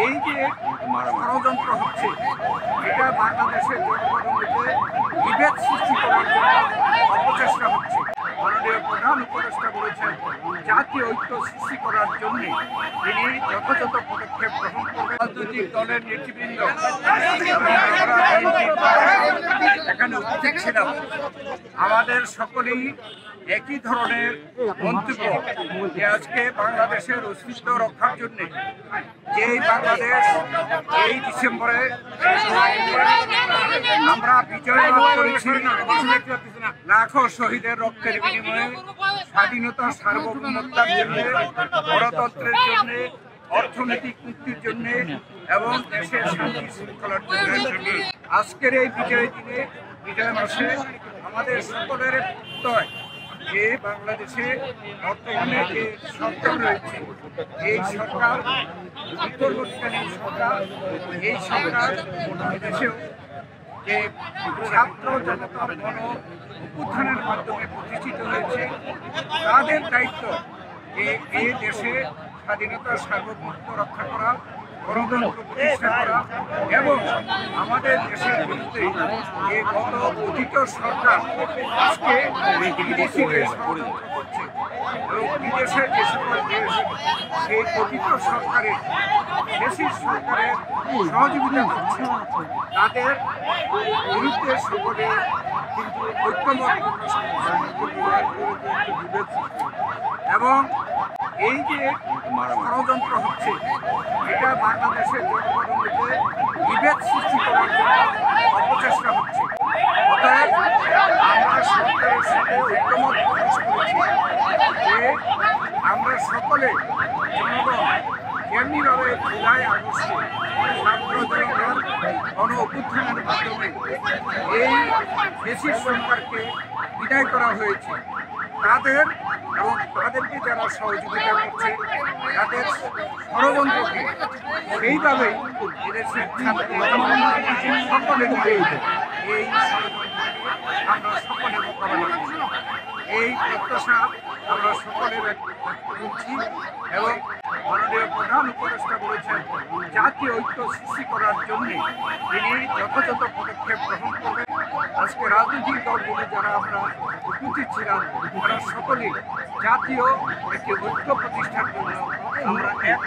এই যে ষড়যন্ত্র হচ্ছে, এটা বাংলাদেশের জনগণের মধ্যে বিভেদ সৃষ্টি করার জন্য অপচেষ্টা হচ্ছে। মাননীয় প্রধান উপদেষ্টা বলেছেন, জাতীয় ঐক্য সৃষ্টি করার জন্য তিনি যথাযথ পদক্ষেপ গ্রহণ করবেন। রাজনৈতিক দলের নেতৃবৃন্দ এখানে উপস্থিত ছিলাম, আমাদের সকলেই একই ধরনের মন্তব্য যে আজকে বাংলাদেশের অস্তিত্ব রক্ষার জন্য যেই বাংলাদেশ এই ডিসেম্বরে আমরা বিজয় লাভ করেছি, লাখো শহীদের রক্তের বিনিময়ে স্বাধীনতা সার্বভৌমত্বের জন্য, গণতন্ত্রের জন্য, অর্থনৈতিক মুক্তির জন্য এবং দেশের শান্তি শৃঙ্খলার জন্য আজকের এই বিজয় দিনে, বিজয় মাসে আমাদের সকলের প্রত্যয় যে বাংলাদেশে বর্তমানে যে সরকার রয়েছে, এই সরকার অন্তর্বর্তীকালীন সরকার, এই সরকার দেশেও যে ছাত্র জনতার গণ অভ্যুত্থানের মাধ্যমে প্রতিষ্ঠিত হয়েছে, তাদের দায়িত্ব যে এই দেশে স্বাধীনতার সার্বভৌমত্ব রক্ষা করা, গণতন্ত্র প্রতিষ্ঠা করা এবং আমাদের দেশের বিরুদ্ধে যে গত কথিত সরকার আজকে বিদেশিদের ষড়যন্ত্র করছে এবং বিদেশের যে সকল দেশ সেই কথিত সরকারের দেশের সরকারের সহযোগিতা করছে, তাদের বিরুদ্ধে সকলে কিন্তু ঐক্যমত এবং এই যে ষড়যন্ত্র হচ্ছে, এটা বাংলাদেশের জনগণের মধ্যে বিভেদ সৃষ্টি করার জন্য অপচেষ্টা হচ্ছে। অতএব আমরা সরকারের সাথে ঐক্যমত প্রকাশ করেছি যে আমরা সকলে জনগণ যেমনিভাবে জুলাই আগস্টে ছাত্র জনগণ গণ অভ্যুত্থানের মাধ্যমে এই দেশের সরকারকে বিদায় করা হয়েছে, তাদের এবং তাদেরকে যারা সহযোগিতা করছে তাদের ষড়যন্ত্রকে সেইভাবেই এদেশের সকলে মিলে এই আমরা সকলে মোকাবেলা করছি। এই প্রত্যাশা আমরা সকলে ব্যক্ত করছি এবং মাননীয় প্রধান উপদেষ্টা বলেছেন, জাতীয় ঐক্য সৃষ্টি করার জন্য তিনি যথাযথ পদক্ষেপ গ্রহণ করবেন। আজকে রাজনৈতিক দলগুলো যারা আমরা উপস্থিত ছিলাম, তারা সকলেই জাতীয় একটি ঐক্য প্রতিষ্ঠার জন্য আমরা এক